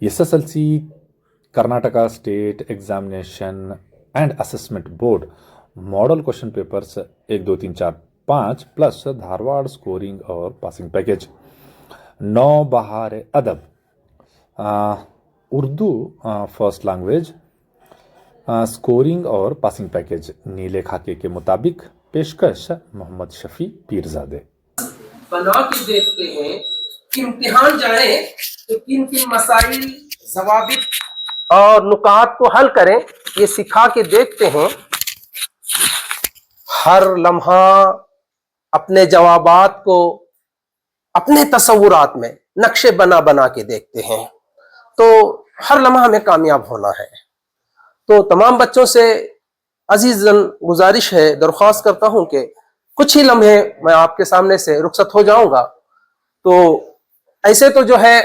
SSLC, Karnataka State Examination and Assessment Board model question papers 1, 2, 3, 4, 5 plus Dharwad scoring और passing package. 9 बहार अदब Urdu first language scoring और passing package नीले खाके के मुताबिक पेशकश मोहम्मद शफी पीरजादे। बना के देखते हैं कि इम्तिहान जाए तो किन किन मसाइल ज़वाबित और नुकात को हल करें, ये सिखा के देखते हैं। हर लम्हा अपने जवाबात को अपने तसव्वुरात में नक्शे बना बना के देखते हैं, तो हर लम्हा हमें कामयाब होना है। तो तमाम बच्चों से अजीजन गुजारिश है, दरख्वास्त करता हूं कि कुछ ही लम्हे मैं आपके सामने से रुखसत हो जाऊंगा। तो ऐसे तो जो है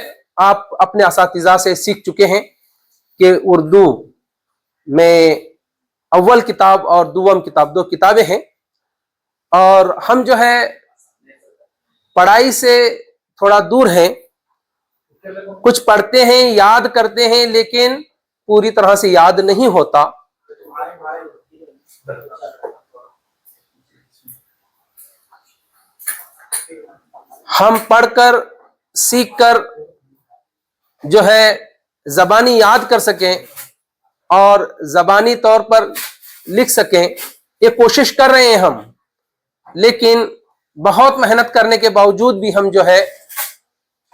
आप अपने असातिज़ा से सीख चुके हैं कि उर्दू में अव्वल किताब और दुवम किताब 2 किताबें हैं, और हम जो है पढ़ाई से थोड़ा दूर हैं। कुछ पढ़ते हैं, याद करते हैं, लेकिन पूरी तरह से याद नहीं होता। हम पढ़कर सीखकर जो है ज़बानी याद कर सकें और ज़बानी तौर पर लिख सकें, ये कोशिश कर रहे हैं हम। लेकिन बहुत मेहनत करने के बावजूद भी हम जो है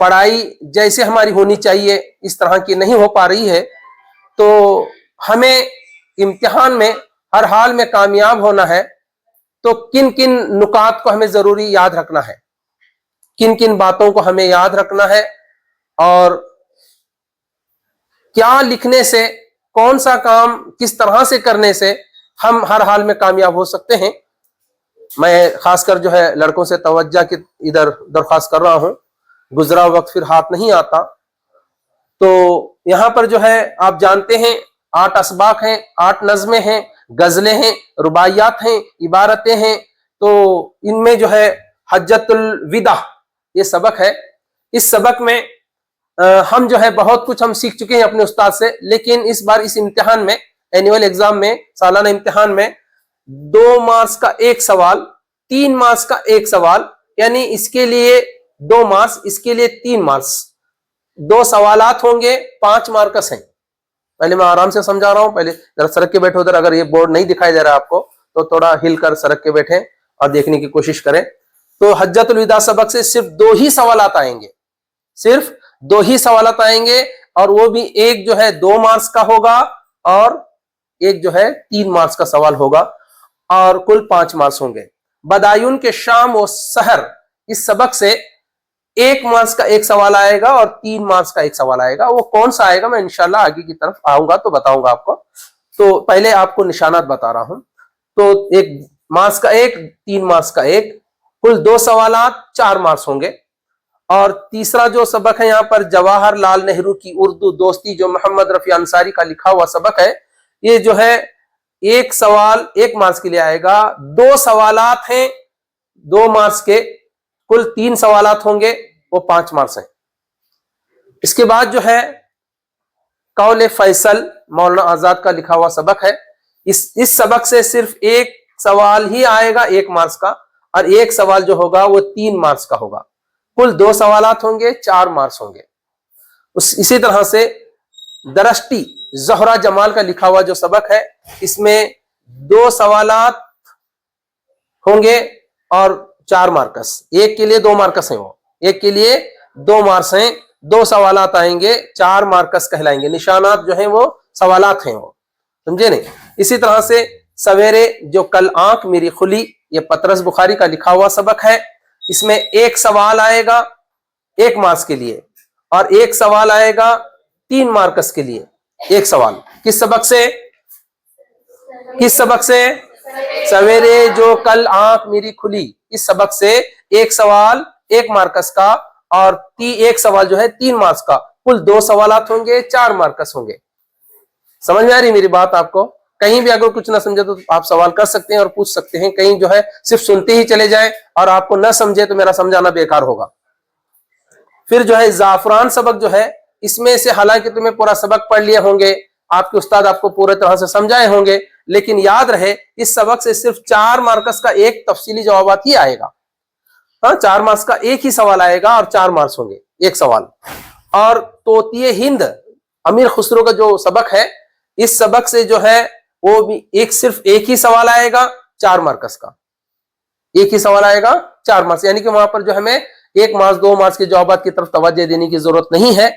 पढ़ाई जैसे हमारी होनी चाहिए इस तरह की नहीं हो पा रही है। तो हमें इम्तिहान में हर हाल में कामयाब होना है, तो किन किन नुकात को हमें ज़रूरी याद रखना है, किन किन बातों को हमें याद रखना है, और क्या लिखने से, कौन सा काम किस तरह से करने से हम हर हाल में कामयाब हो सकते हैं। मैं खासकर जो है लड़कों से तवज्जो की इधर दरख्वास्त कर रहा हूं, गुजरा वक्त फिर हाथ नहीं आता। तो यहाँ पर जो है आप जानते हैं 8 असबाक हैं, 8 नज़में हैं, गजलें हैं, रुबाइयात हैं, इबारतें हैं। तो इनमें जो है हज्जतुल विदा ये सबक है। इस सबक में हम जो है बहुत कुछ हम सीख चुके हैं अपने उस्ताद से, लेकिन इस बार इस इम्तिहान में, एनुअल एग्जाम में, सालाना इम्तिहान में 2 मार्क्स का 1 सवाल, 3 मार्क्स का 1 सवाल, यानी इसके लिए 2 मार्क्स, इसके लिए 3 मार्क्स, 2 सवालात होंगे, 5 मार्क्स हैं। पहले मैं आराम से समझा रहा हूं, पहले जरा सरक के बैठो उधर। अगर ये बोर्ड नहीं दिखाई दे रहा आपको तो थोड़ा हिल कर सरक के बैठे और देखने की कोशिश करें। तो हज्जतुल विदा सबक से सिर्फ 2 ही सवालात आएंगे, सिर्फ 2 ही सवालात आएंगे, और वो भी एक जो है 2 मार्क्स का होगा और एक जो है 3 मार्क्स का सवाल होगा, और कुल 5 मार्क्स होंगे। बदायून के शाम और सहर, इस सबक से 1 मार्क्स का 1 सवाल आएगा और 3 मार्क्स का 1 सवाल आएगा। वो कौन सा आएगा मैं इंशाल्लाह आगे की तरफ आऊंगा तो बताऊंगा आपको। तो पहले आपको निशानात बता रहा हूं। तो 1 मार्क्स का 1, 3 मार्क्स का 1, कुल 2 सवालात, 4 मार्क्स होंगे। और तीसरा जो सबक है यहाँ पर जवाहरलाल नेहरू की उर्दू दोस्ती, जो मोहम्मद रफी अंसारी का लिखा हुआ सबक है, ये जो है 1 सवाल 1 मार्क्स के लिए आएगा। 2 सवालात हैं 2 मार्क्स के, कुल 3 सवालात होंगे, वो 5 मार्क्स हैं। इसके बाद जो है कौल फैसल, मौलाना आजाद का लिखा हुआ सबक है। इस सबक से सिर्फ 1 सवाल ही आएगा 1 मार्क्स का, और 1 सवाल जो होगा वो 3 मार्क्स का होगा। कुल 2 सवालात होंगे, 4 मार्क्स होंगे। इसी तरह से दरश्ती ज़ोहरा जमाल का लिखा हुआ जो सबक है, इसमें 2 सवालात होंगे और 4 मार्क्स। एक के लिए 2 मार्क्स हैं, वो एक के लिए 2 मार्क्स हैं। 2 सवालात आएंगे, 4 मार्क्स कहलाएंगे। निशानात जो हैं वो सवालात हैं, वो समझे नहीं। इसी तरह से सवेरे जो कल आंख मेरी खुली, ये पतरस बुखारी का लिखा हुआ सबक है। इसमें 1 सवाल आएगा 1 मार्क्स के लिए, और 1 सवाल आएगा 3 मार्क्स के लिए। 1 सवाल किस सबक से, किस सबक से? सवेरे जो कल आंख मेरी खुली, इस सबक से 1 सवाल 1 मार्क्स का, और 1 सवाल जो है 3 मार्क्स का। कुल 2 सवालात होंगे, 4 मार्क्स होंगे। समझ में आ रही मेरी बात आपको? कहीं भी अगर कुछ ना समझे तो आप सवाल कर सकते हैं और पूछ सकते हैं। कहीं जो है सिर्फ सुनते ही चले जाएं और आपको ना समझे तो मेरा समझाना बेकार होगा। फिर जो है जाफरान सबक जो है इसमें से हालांकि तुम्हें पूरा सबक पढ़ लिए होंगे, आपके उस्ताद आपको पूरे तरह से समझाए होंगे, लेकिन याद रहे इस सबक से सिर्फ 4 मार्क्स का एक तफसीली जवाब ही आएगा। हाँ, 4 मार्क्स का एक ही सवाल आएगा और 4 मार्क्स होंगे एक सवाल। और तोतिए हिंद अमीर खुसरो का जो सबक है, इस सबक से जो है वो भी सिर्फ एक ही सवाल आएगा 4 मार्क्स का, एक ही सवाल आएगा 4 मार्क्स, यानी कि वहां पर जो हमें 1 मार्क्स 2 मार्क्स के जवाब की तरफ तवज्जो देने की जरूरत नहीं है,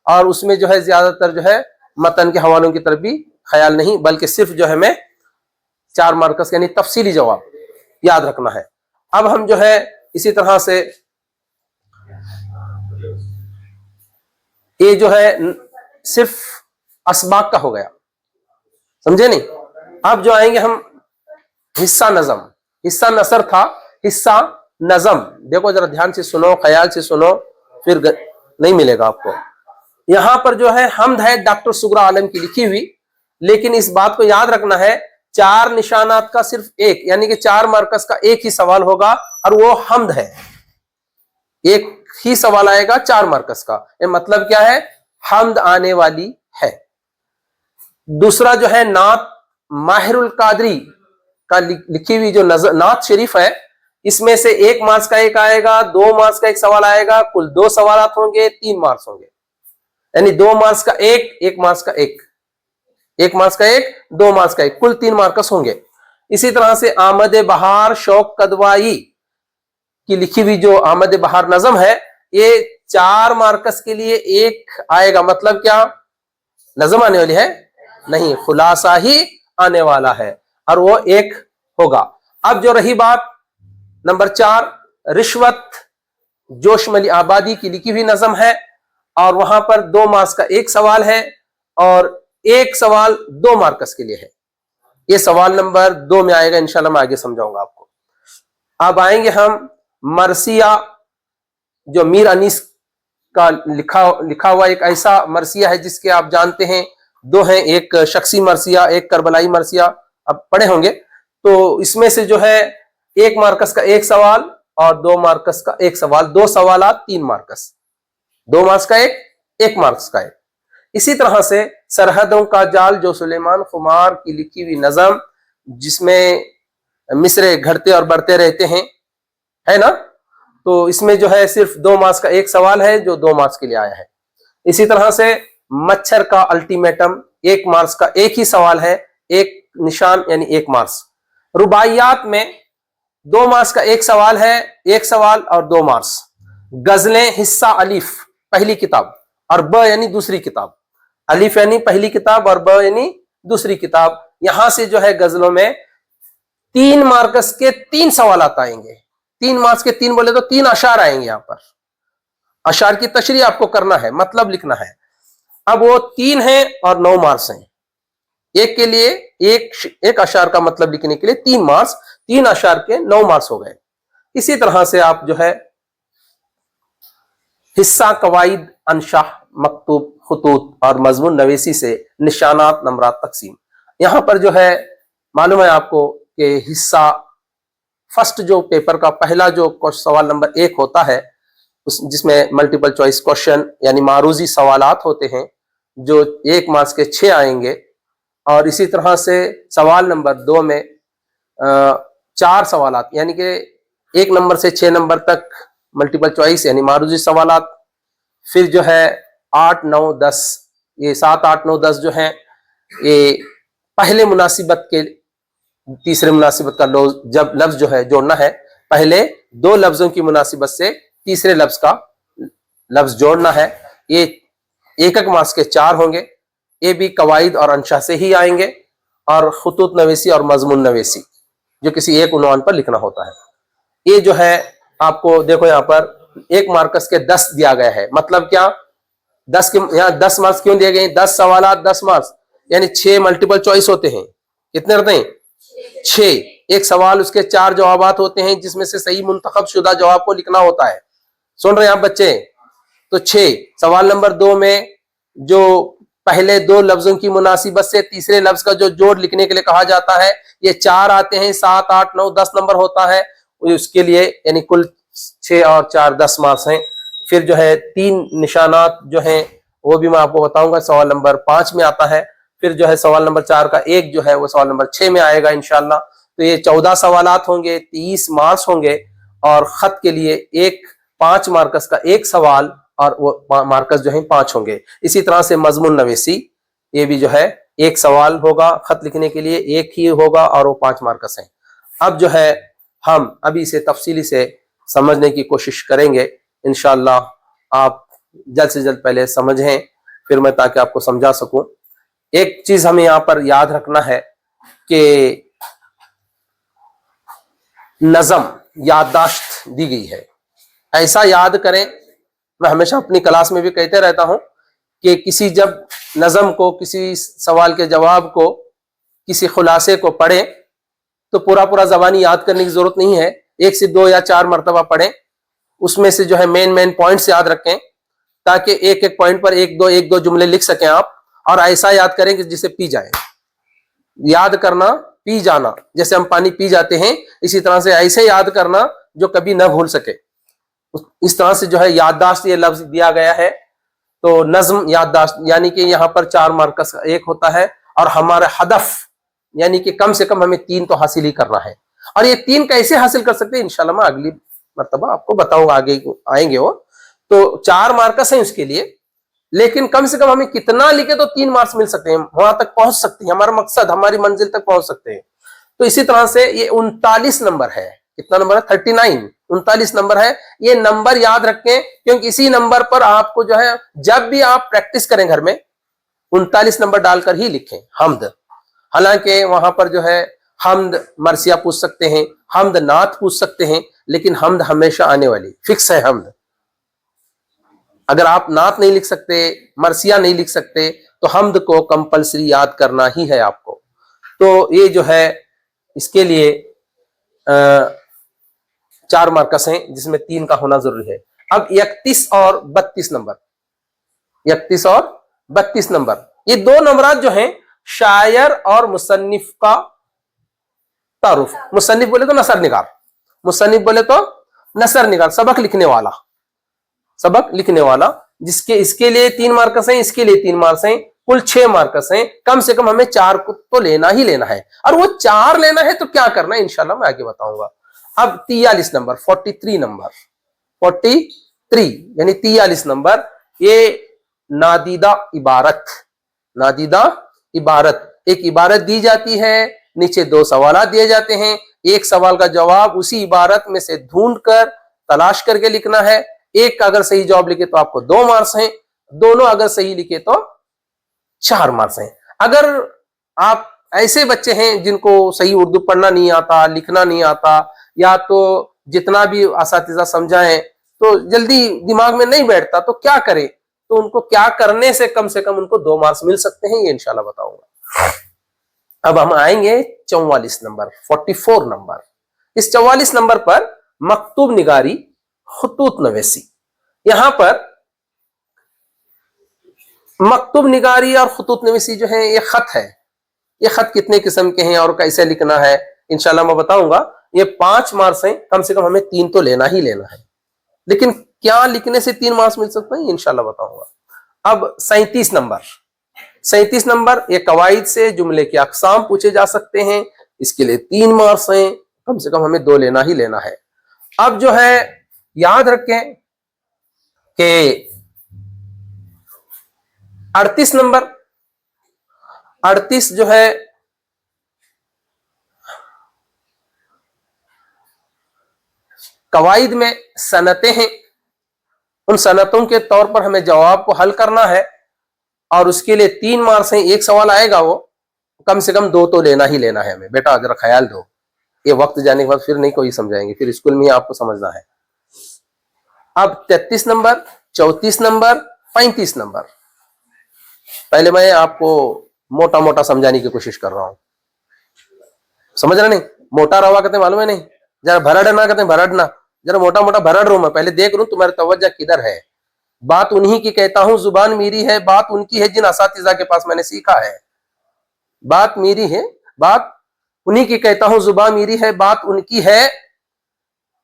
और उसमें जो है ज्यादातर जो है मतन के हवालों की तरफ भी ख्याल नहीं, बल्कि सिर्फ जो है हमें 4 मार्क्स यानी तफसीली जवाब याद रखना है। अब हम जो है इसी तरह से ये जो है सिर्फ असबाक का हो गया, समझे नहीं। अब जो आएंगे हम हिस्सा नज़म, हिस्सा नसर था, हिस्सा नज़म। देखो जरा ध्यान से सुनो, ख्याल से सुनो, फिर नहीं मिलेगा आपको। यहां पर जो है हमद है डॉक्टर सुगरा आलम की लिखी हुई, लेकिन इस बात को याद रखना है 4 निशानात का सिर्फ एक, यानी कि 4 मार्क्स का एक ही सवाल होगा, और वो हमद है, एक ही सवाल आएगा 4 मार्क्स का। ये मतलब क्या है, हमद आने वाली है। दूसरा जो है नात माहिरुल कादरी का लिखी हुई जो नात शरीफ है, इसमें से 1 मार्क्स का एक आएगा, 2 मार्क्स का एक सवाल आएगा, कुल 2 सवाल होंगे, 3 मार्क्स होंगे, यानी 2 मार्क्स का एक, 1 मार्क्स का एक, 1 मार्क्स का एक, 2 मार्क्स का एक, कुल 3 मार्क्स होंगे। इसी तरह से आमद बहार शौक कदवाई की लिखी हुई जो आमद बहार नज़म है, ये 4 मार्क्स के लिए एक आएगा, मतलब क्या नज़म आने वाली है नहीं, खुलासा ही आने वाला है, और वो एक होगा। अब जो रही बात नंबर 4, रिश्वत जोशमली आबादी की लिखी हुई नज़म है, और वहां पर 2 मार्क्स का एक सवाल है, और एक सवाल 2 मार्क्स के लिए है। ये सवाल नंबर 2 में आएगा, इंशाल्लाह मैं आगे समझाऊंगा आपको। अब आएंगे हम मरसिया, जो मीर अनीस का लिखा हुआ एक ऐसा मरसिया है जिसके आप जानते हैं 2 हैं, एक शख्सी मरसिया, एक करबलाई मरसिया, अब पढ़े होंगे। तो इसमें से जो है 1 मार्क्स का एक सवाल और 2 मार्क्स का एक सवाल, 2 सवालात 3 मार्क्स, 2 मार्क्स का एक, 1 मार्क्स का एक। इसी तरह से सरहदों का जाल जो सुलेमान खुमार की लिखी हुई नज़म, जिसमें मिसरे घटते और बढ़ते रहते हैं, है ना, तो इसमें जो है सिर्फ 2 मार्क्स का एक सवाल है जो 2 मार्क्स के लिए आया है। इसी तरह से मच्छर का अल्टीमेटम, 1 मार्क्स का एक ही सवाल है, एक निशान यानी 1 मार्क्स। रुबाइयात में 2 मार्क्स का एक सवाल है, 1 सवाल और 2 मार्क्स। गजलें हिस्सा अलिफ पहली किताब और ब यानी दूसरी किताब, अलिफ यानी पहली किताब और ब यानी दूसरी किताब। यहां से जो है गजलों में 3 मार्क्स के 3 सवाल आएंगे, 3 मार्क्स के 3 बोले तो 3 अशार आएंगे। यहां पर अशार की तशरीह आपको करना है, मतलब लिखना है। अब वो 3 हैं और 9 मार्क्स हैं, एक के लिए एक अशार का मतलब लिखने के लिए 3 मार्क्स, 3 अशार के 9 मार्क्स हो गए। इसी तरह से आप जो है हिस्सा कवाइद अनशाह मकतूब खुतूत और मजमून नवेसी से निशानात नंबरात तकसीम। यहां पर जो है मालूम है आपको कि हिस्सा फर्स्ट जो पेपर का पहला जो सवाल नंबर 1 होता है, जिसमें मल्टीपल चॉइस क्वेश्चन यानी मारूजी सवालात होते हैं जो 1 मार्क्स के 6 आएंगे, और इसी तरह से सवाल नंबर 2 में 4 सवालात यानी कि 1 नंबर से 6 नंबर तक मल्टीपल चॉइस यानी मारूजी सवालात। फिर जो है 8, 9, 10, ये 7, 8, 9, 10 जो है ये पहले मुनासिबत के तीसरे मुनासिबत का जब लफ्ज जो है जोड़ना है, पहले 2 लफ्जों की मुनासिबत से तीसरे लफ्ज का लफ्ज जोड़ना है। ये 1 मार्क्स के 4 होंगे। ये भी कवाइद और अंशा से ही आएंगे, और खुतूत नवेसी और मजमून नवेसी जो किसी एक उन्वान पर लिखना होता है। ये जो है आपको देखो यहाँ पर 1 मार्क्स के 10 दिया गया है, मतलब क्या 10 के यहाँ 10 मार्क्स क्यों दिए गए? 10 सवालात 10 मार्क्स यानी 6 मल्टीपल चॉइस होते हैं। कितने रहते हैं? 6। एक सवाल उसके 4 जवाबात होते हैं जिसमें से सही मुंतखब शुदा जवाब को लिखना होता है। सुन रहे हैं आप बच्चे? तो 6 सवाल नंबर 2 में जो पहले 2 लफ्जों की मुनासिबत से तीसरे लफ्ज का जो जोड़ लिखने के लिए कहा जाता है, ये 4 आते हैं। 7, 8, 9, 10 नंबर होता है उसके लिए, यानी कुल 6 और 4 10 मार्क्स हैं। फिर जो है 3 निशानात जो हैं वो भी मैं आपको बताऊंगा, सवाल नंबर 5 में आता है। फिर जो है सवाल नंबर 4 का एक जो है वो सवाल नंबर 6 में आएगा इंशाल्लाह। तो ये 14 सवालात होंगे, 30 मार्क्स होंगे, और खत के लिए एक 5 मार्कस का एक सवाल, और वो मार्कस जो है 5 होंगे। इसी तरह से मजमून नवेसी, ये भी जो है एक सवाल होगा, खत लिखने के लिए एक ही होगा, और वो 5 मार्कस हैं। अब जो है हम अभी इसे तफसीली से समझने की कोशिश करेंगे इंशाल्लाह। आप जल्द से जल्द पहले समझें, फिर मैं ताकि आपको समझा सकूं। एक चीज हमें यहां पर याद रखना है कि नज़म याददाश्त दी गई है, ऐसा याद करें। मैं हमेशा अपनी क्लास में भी कहते रहता हूं कि किसी जब नज़म को, किसी सवाल के जवाब को, किसी खुलासे को पढ़ें तो पूरा पूरा ज़बानी याद करने की जरूरत नहीं है। 1 से 2 या 4 मरतबा पढ़ें, उसमें से जो है मेन पॉइंट्स याद रखें, ताकि एक एक पॉइंट पर एक दो जुमले लिख सकें आप, और ऐसा याद करें कि जिसे पी जाए। याद करना पी जाना, जैसे हम पानी पी जाते हैं, इसी तरह से ऐसे याद करना जो कभी न भूल सके। इस तरह से जो है याददाश्त ये लफ्ज दिया गया है। तो नज्म याददाश्त यानी कि यहाँ पर 4 मार्कस का एक होता है, और हमारा हदफ यानी कि कम से कम हमें 3 तो हासिल ही करना है। और ये 3 कैसे हासिल कर सकते हैं इंशाल्लाह मैं अगली मर्तबा आपको बताऊंगा, आगे आएंगे वो। तो 4 मार्कस है उसके लिए, लेकिन कम से कम हमें कितना लिखे तो 3 मार्क्स मिल सकते हैं, वहां तक पहुंच सकते हैं, हमारा मकसद, हमारी मंजिल तक पहुंच सकते हैं। तो इसी तरह से ये 39 नंबर है, कितना नंबर है 39, 39 नंबर है। ये नंबर याद रखें, क्योंकि इसी नंबर पर आपको जो है जब भी आप प्रैक्टिस करें घर में 39 नंबर डालकर ही लिखें हम्द। हालांकि वहां पर जो है हम्द मरसिया पूछ सकते हैं, हम्द नात पूछ सकते हैं, लेकिन हम्द हमेशा आने वाली फिक्स है हम्द। अगर आप नात नहीं लिख सकते, मरसिया नहीं लिख सकते, तो हम्द को कंपलसरी याद करना ही है आपको। तो ये जो है इसके लिए 4 मार्कस हैं, जिसमें 3 का होना जरूरी है। अब 31 और 32 नंबर, 31 और 32 नंबर, ये 2 नंबरात जो हैं शायर और मुसन्निफ का तारुफ। मुसन्निफ बोले तो नसर निगार, मुसन्निफ बोले तो नसर निगार, सबक लिखने वाला, सबक लिखने वाला, जिसके इसके लिए 3 मार्कस हैं, इसके लिए 3 मार्क्स हैं, कुल 6 मार्कस हैं। कम से कम हमें 4 को तो लेना ही लेना है, और वो 4 लेना है तो क्या करना है इंशाल्लाह मैं आगे बताऊंगा। अब 43 नंबर, 43 नंबर, 43 यानी 43 नंबर, ये नादीदा इबारत, नादीदा इबारत, एक इबारत दी जाती है, नीचे 2 सवाल दिए जाते हैं, एक सवाल का जवाब उसी इबारत में से ढूंढकर तलाश करके लिखना है। एक अगर सही जवाब लिखे तो आपको 2 मार्क्स हैं, दोनों अगर सही लिखे तो 4 मार्क्स हैं। अगर आप ऐसे बच्चे हैं जिनको सही उर्दू पढ़ना नहीं आता, लिखना नहीं आता, या तो जितना भी असातिज़ा समझाएं तो जल्दी दिमाग में नहीं बैठता, तो क्या करें, तो उनको क्या करने से कम उनको 2 मार्क्स मिल सकते हैं, ये इंशाल्लाह बताऊंगा। अब हम आएंगे 44 नंबर, 44 नंबर। इस 44 नंबर पर मकतूब निगारी खुतूत नवेसी। यहां पर मकतूब निगारी और खुतूत नवेसी जो है ये खत है। ये खत कितने किस्म के हैं और कैसे लिखना है इंशाल्लाह मैं बताऊंगा। ये 5 मार्क्स हैं, कम से कम हमें 3 तो लेना ही लेना है, लेकिन क्या लिखने से 3 मार्क्स मिल सकते हैं इंशाल्लाह बताऊंगा। अब 37 नंबर, 37 नंबर, ये कवाइद से जुमले के अकसाम पूछे जा सकते हैं, इसके लिए 3 मार्क्स हैं, कम से कम हमें 2 लेना ही लेना है। अब जो है याद रखें कि 38 नंबर, 38 जो है कवाइद में सनतें हैं, उन सनतों के तौर पर हमें जवाब को हल करना है, और उसके लिए 3 मार्क्स हैं। एक सवाल आएगा वो कम से कम 2 तो लेना ही लेना है हमें। बेटा जरा ख्याल दो, ये वक्त जाने के बाद फिर नहीं कोई समझाएंगे, फिर स्कूल में ही आपको समझना है। अब 33 नंबर, 34 नंबर, 35 नंबर। पहले मैं आपको मोटा मोटा समझाने की कोशिश कर रहा हूं, समझ रहे नहीं? मोटा रवा कहते मालूम है नहीं, जरा भरड़ना कहते भरड़ना, जरा मोटा मोटा भरड़ रहा हूं मैं, पहले देख लूं तुम्हारी तवज्जो किधर है। बात उन्हीं की कहता हूं, जुबान मेरी है, बात उनकी है जिन असातिज़ा के पास मैंने सीखा है। बात मेरी है, बात उन्हीं की कहता हूं, जुबान मेरी है, बात उनकी है,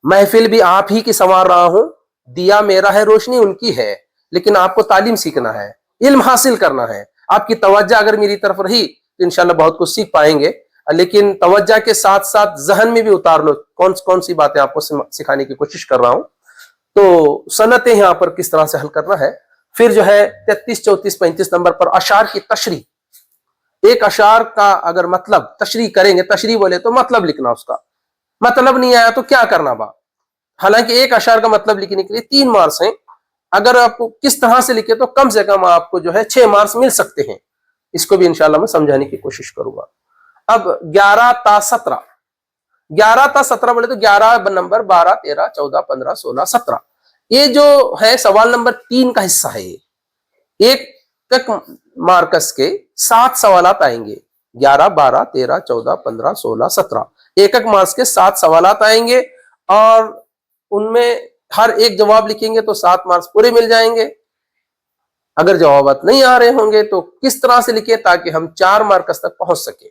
महफिल भी आप ही की संवार रहा हूं, दिया मेरा है, रोशनी उनकी है, लेकिन आपको तालीम सीखना है। इल्म हासिल करना है। आपकी तवज्जो अगर मेरी तरफ रही तो इंशाल्लाह बहुत कुछ सीख पाएंगे, लेकिन तवज्जो के साथ साथ जहन में भी उतार लो कौन कौन सी बातें आपको सिखाने की कोशिश कर रहा हूं। तो सनतें यहां पर किस तरह से हल करना है। फिर जो है 33, 34, 35 नंबर पर अशार की तशरी। एक अशार का अगर मतलब तशरी करेंगे, तशरी बोले तो मतलब लिखना, उसका मतलब नहीं आया तो क्या करना बा। हालांकि एक अशार का मतलब लिखने के लिए 3 मार्क्स हैं, अगर आपको किस तरह से लिखे तो कम से कम आपको जो है 6 मार्क्स मिल सकते हैं। इसको भी इंशाल्लाह मैं समझाने की कोशिश करूंगा। अब 11 ता 17, 11 ता 17 बोले तो 11 नंबर 12, 13, 14, 15, 16, 17, ये जो है सवाल नंबर 3 का हिस्सा है। ये एक मार्कस के 7 सवालात आएंगे, 11, 12, 13, 14, 15, 16, 17, एक मार्क्स के 7 सवालात आएंगे और उनमें हर एक जवाब लिखेंगे तो 7 मार्क्स पूरे मिल जाएंगे। अगर जवाब नहीं आ रहे होंगे तो किस तरह से लिखे ताकि हम 4 मार्क्स तक पहुंच सके,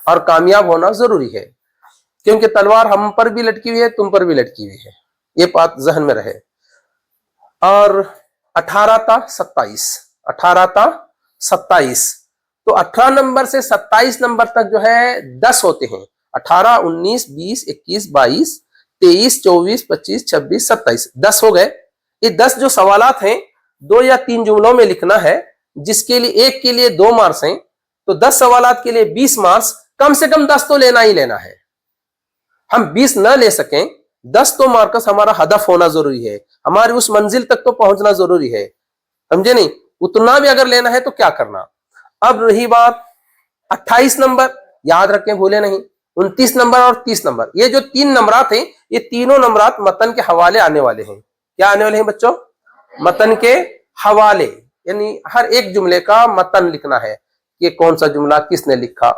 और कामयाब होना जरूरी है क्योंकि तलवार हम पर भी लटकी हुई है, तुम पर भी लटकी हुई है, ये बात जहन में रहे। और 18 ता 27, 18 ता 27, तो 18 नंबर से 27 नंबर तक जो है 10 होते हैं। 18, 19, 20, 21, 22, 23, 24, 25, 26, 27, 10 हो गए। ये 10 जो सवालात हैं 2 या 3 जुमलों में लिखना है, जिसके लिए एक के लिए 2 मार्क्स हैं, तो 10 सवालात के लिए 20 मार्क्स, कम से कम 10 तो लेना ही लेना है। हम 20 न ले सकें, 10 तो मार्क्स हमारा हदफ होना जरूरी है, हमारी उस मंजिल तक तो पहुंचना जरूरी है, समझे नहीं। उतना भी अगर लेना है तो क्या करना। अब रही बात 28 नंबर, याद रखें भूले नहीं, 29 नंबर और 30 नंबर, ये जो 3 नंबरात हैं, ये तीनों नंबरात मतन के हवाले आने वाले हैं। क्या आने वाले हैं बच्चों? मतन के हवाले, यानी हर एक जुमले का मतन लिखना है कि कौन सा जुमला किसने लिखा,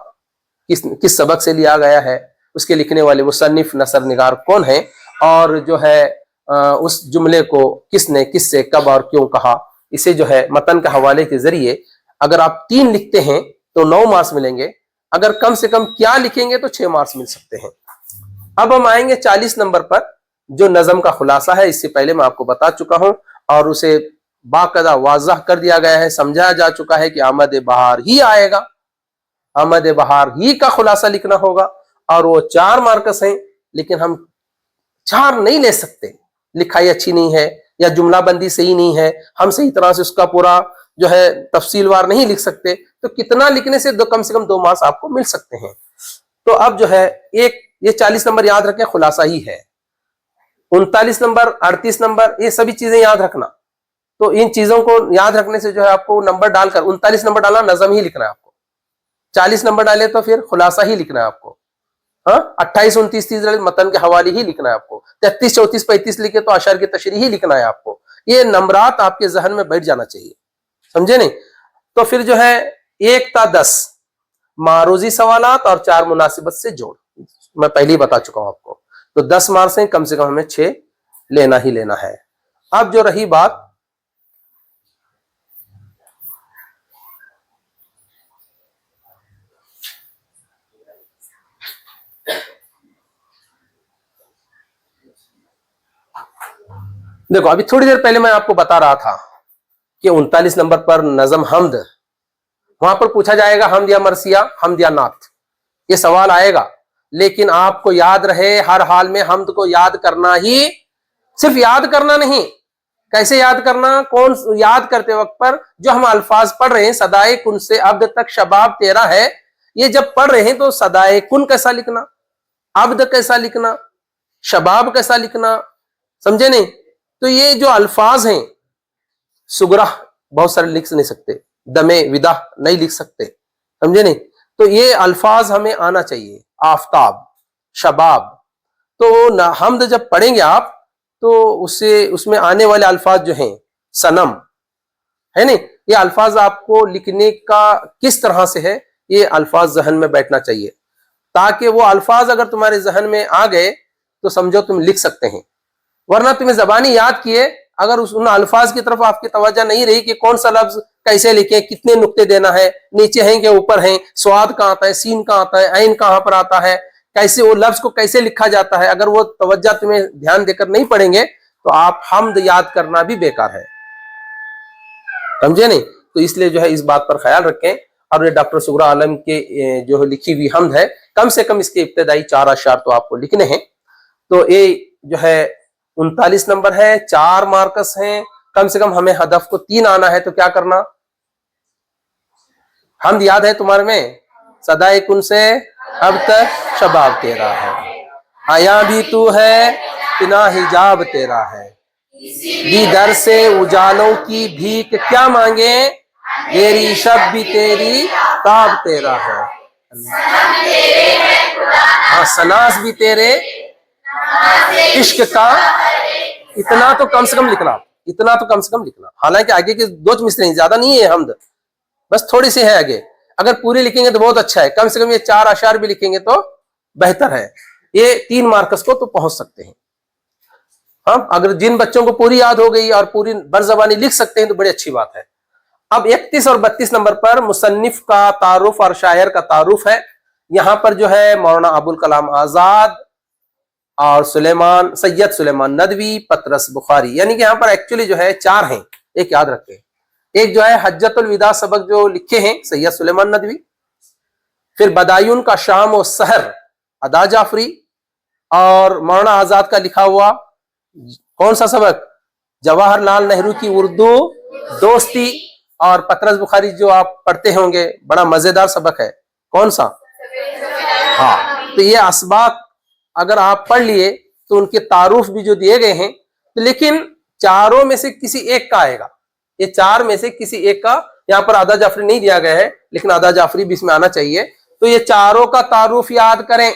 किस सबक से लिया गया है, उसके लिखने वाले मुसन्निफ नसर निगार कौन है, और जो है उस जुमले को किसने किससे कब और क्यों कहा। इसे जो है मतन के हवाले के जरिए अगर आप 3 लिखते हैं तो 9 मार्क्स मिलेंगे, अगर कम से कम क्या लिखेंगे तो 6 मार्क्स मिल सकते हैं। अब हम आएंगे 40 नंबर पर, जो नज़म का खुलासा है। इससे पहले मैं आपको बता चुका हूं और उसे बाकायदा वाज़ह कर दिया गया है, समझाया जा चुका है कि आमद बहार ही आएगा, आमद बहार ही का खुलासा लिखना होगा, और वो 4 मार्क्स हैं, लेकिन हम 4 नहीं ले सकते, लिखाई अच्छी नहीं है या जुमला बंदी सही नहीं है, हम सही तरह से उसका पूरा जो है तफसीलवार नहीं लिख सकते, तो कितना लिखने से कम 2 मार्क्स आपको मिल सकते हैं। तो अब जो है एक ये 40 नंबर याद रखें, खुलासा ही है। 39 नंबर, 38 नंबर, ये सभी चीजें याद रखना। तो इन चीजों को याद रखने से जो है आपको नंबर डालकर 39 नंबर डालना, नजम ही लिखना है आपको। 40 नंबर डाले तो फिर खुलासा ही लिखना है आपको। हाँ, 28, 29, 30 मतन के हवाले ही लिखना है आपको। 33, 34, 35 लिखे तो अशार की तशरीह ही लिखना है आपको। ये नंबरात आपके जहन में बैठ जाना चाहिए, समझे नहीं। तो फिर जो है 1 ता 10 मारूजी सवालात और 4 मुनासिबत से जोड़, मैं पहले ही बता चुका हूं आपको। तो 10 मार्क्स हैं, कम से कम हमें 6 लेना ही लेना है। अब जो रही बात देखो, अभी थोड़ी देर पहले मैं आपको बता रहा था कि 39 नंबर पर नजम हमद, वहां पर पूछा जाएगा हमद या मरसिया, हमद या नात, ये सवाल आएगा। लेकिन आपको याद रहे हर हाल में हमद को याद करना ही, सिर्फ याद करना नहीं। कैसे याद करना? कौन याद करते वक्त पर जो हम अल्फाज पढ़ रहे हैं, सदाए कुन से अब्द तक शबाब तेरा है, ये जब पढ़ रहे हैं तो सदाए कुन कैसा लिखना, अब्द कैसा लिखना, शबाब कैसा लिखना, समझे नहीं। तो ये जो अल्फाज हैं, सुगरा बहुत सारे लिख नहीं सकते, दमे विदा नहीं लिख सकते, समझे नहीं। तो ये अल्फाज हमें आना चाहिए, आफताब, शबाब। तो हमद जब पढ़ेंगे आप तो उससे उसमें आने वाले अल्फाज जो हैं, सनम है नहीं, ये अल्फाज आपको लिखने का किस तरह से है, ये अल्फाज जहन में बैठना चाहिए, ताकि वो अल्फाज अगर तुम्हारे जहन में आ गए तो समझो तुम लिख सकते हैं। वरना तुम्हें जबानी याद किए, अगर उन अल्फाज की तरफ आपकी तवज्जो नहीं रही कि कौन सा लफ्ज कैसे लिखे, कितने नुक्ते देना है, नीचे हैं कि ऊपर हैं, स्वाद कहाँ आता है, सीन कहाँ आता है, ऐन कहाँ पर आता है, कैसे वो लफ्ज को कैसे लिखा जाता है, अगर वो तवज्जो तुम्हें ध्यान देकर नहीं पढ़ेंगे तो आप हमद याद करना भी बेकार है, समझे नहीं। तो इसलिए जो है इस बात पर ख्याल रखें। और ये डॉक्टर सुगरा आलम के जो लिखी हुई हमद है, कम से कम इसके इब्तदाई 4 अशार तो आपको लिखने हैं। तो ये जो है 39 नंबर है, 4 मार्कस हैं, कम से कम हमें हदफ को 3 आना है। तो क्या करना, हमद याद है तुम्हारे में, सदाए कुन से अब तक शबाब तेरा है, आया भी तू है बिना हिजाब तेरा है, भी दर से उजालों की भीख क्या मांगे, तेरी शब भी तेरी ताब तेरा है, हाँ सनास भी तेरे इश्क का, इतना तो कम से कम लिखना, इतना तो कम से कम लिखना। हालांकि आगे के 2 मिसरे ज्यादा नहीं है हमद, बस थोड़ी सी है आगे। अगर पूरी लिखेंगे तो बहुत अच्छा है, कम से कम ये 4 अशार भी लिखेंगे तो बेहतर है। ये 3 मार्कस को तो पहुंच सकते हैं। हम अगर जिन बच्चों को पूरी याद हो गई और पूरी बरजबानी लिख सकते हैं तो बड़ी अच्छी बात है। अब 31 और 32 नंबर पर मुसन्निफ का तारुफ और शायर का तारुफ है। यहां पर जो है मौलाना अबुल कलाम आजाद और सैयद सुलेमान नदवी, पतरस बुखारी, यानी कि यहाँ पर एक्चुअली जो है 4 हैं, एक याद रखें। एक जो है हज्जतुल विदा सबक जो लिखे हैं सैयद सुलेमान नदवी, फिर बदायून का शाम और सहर अदा जाफरी, और मौलाना आजाद का लिखा हुआ कौन सा सबक, जवाहरलाल नेहरू की उर्दू दोस्ती, और पतरस बुखारी जो आप पढ़ते होंगे, बड़ा मजेदार सबक है, कौन सा, हाँ। तो ये असबाक अगर आप पढ़ लिए तो उनके तारुफ भी जो दिए गए हैं, तो लेकिन चारों में से किसी एक का आएगा, ये 4 में से किसी एक का, यहाँ पर आदा जाफरी नहीं दिया गया है लेकिन आदा जाफरी भी इसमें आना चाहिए। तो ये चारों का तारुफ याद करें,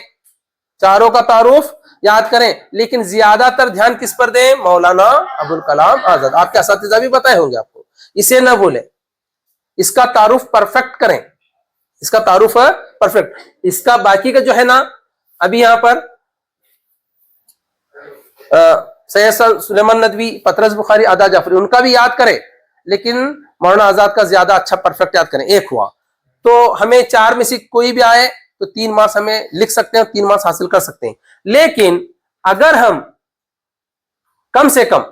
चारों का तारुफ याद करें, लेकिन ज्यादातर ध्यान किस पर दें, मौलाना अबुल कलाम आजाद। आपके असातिज़ा भी बताए होंगे आपको, इसे ना भूलें, इसका तारुफ परफेक्ट करें, इसका तारुफ परफेक्ट। इसका बाकी का जो है ना, अभी यहाँ पर सैयद सुलेमान नदवी, पतरस बुखारी, आदा जाफरी, उनका भी याद करें, लेकिन मौलाना आजाद का ज्यादा अच्छा परफेक्ट याद करें। एक हुआ, तो हमें 4 में से कोई भी आए तो 3 मार्क्स हमें लिख सकते हैं, 3 मार्क्स हासिल कर सकते हैं। लेकिन अगर हम कम से कम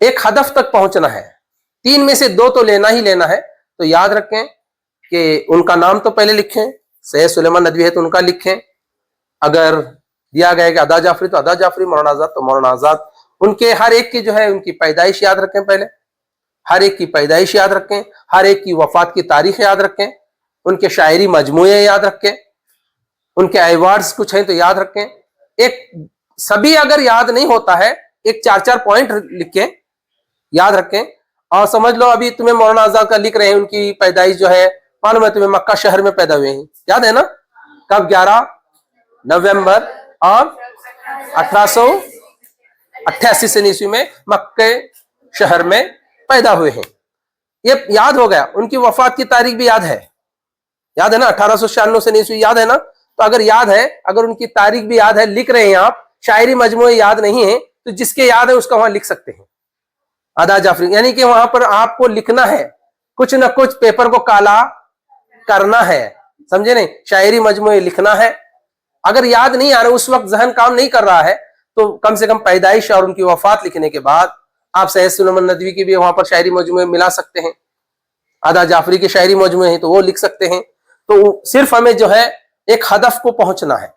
एक हदफ तक पहुंचना है, 3 में से 2 तो लेना ही लेना है, तो याद रखें कि उनका नाम तो पहले लिखें, सैयद सुलेमान नदवी है तो उनका लिखें, अगर दिया गया कि अदा जाफरी तो अदा जाफरी, मौलाना आजाद तो मौलाना आजाद। उनके हर एक की जो है उनकी पैदाइश याद रखें, पहले हर एक की पैदाइश याद रखें, हर एक की वफात की तारीख याद रखें, उनके शायरी मजमूए याद रखें, उनके अवार्ड्स कुछ हैं तो याद रखें। एक सभी अगर याद नहीं होता है, एक 4-4 पॉइंट लिख के याद रखें। और समझ लो अभी तुम्हें मौलाना आजाद का लिख रहे हैं, उनकी पैदाइश जो है मालूम है तुम्हें, मक्का शहर में पैदा हुए हैं, याद है ना, कब, 11 नवंबर और 1888 से ईस्वी में मक्के शहर में पैदा हुए हैं, ये याद हो गया। उनकी वफात की तारीख भी याद है ना, 1896 से ईस्वी, याद है ना। तो अगर याद है, अगर उनकी तारीख भी याद है, लिख रहे हैं आप, शायरी मजमूए याद नहीं है, तो जिसके याद है उसका वहां लिख सकते हैं आदा जाफरी। यानी कि वहां पर आपको लिखना है, कुछ ना कुछ पेपर को काला करना है, समझे नहीं, शायरी मजमूए लिखना है। अगर याद नहीं आ रहा, उस वक्त जहन काम नहीं कर रहा है, तो कम से कम पैदाइश और उनकी वफात लिखने के बाद आप सैयद सुलेमान नदवी की भी वहां पर शायरी मजमूए मिला सकते हैं, आदा जाफरी के शायरी मजमूए हैं तो वो लिख सकते हैं। तो सिर्फ हमें जो है एक हदफ को पहुंचना है,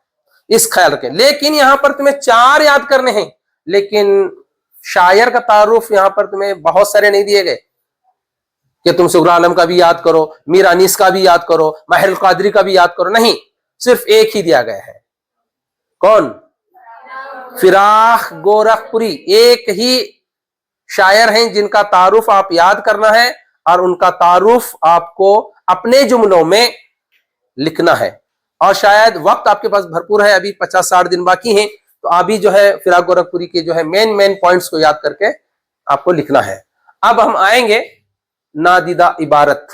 इस ख्याल रखें। लेकिन यहां पर तुम्हें 4 याद करने हैं, लेकिन शायर का तारुफ यहां पर तुम्हें बहुत सारे नहीं दिए गए कि तुम सुगरा आलम का भी याद करो, मीर अनीस का भी याद करो, माहिर कादरी का भी याद करो, नहीं, सिर्फ एक ही दिया गया है, कौन, फिराख गोरखपुरी। एक ही शायर हैं जिनका तारुफ आप याद करना है और उनका तारुफ आपको अपने जुमलों में लिखना है। और शायद वक्त आपके पास भरपूर है, अभी 50-60 दिन बाकी हैं, तो अभी जो है फिराक गोरखपुरी के जो है मेन पॉइंट्स को याद करके आपको लिखना है। अब हम आएंगे नादीदा इबारत,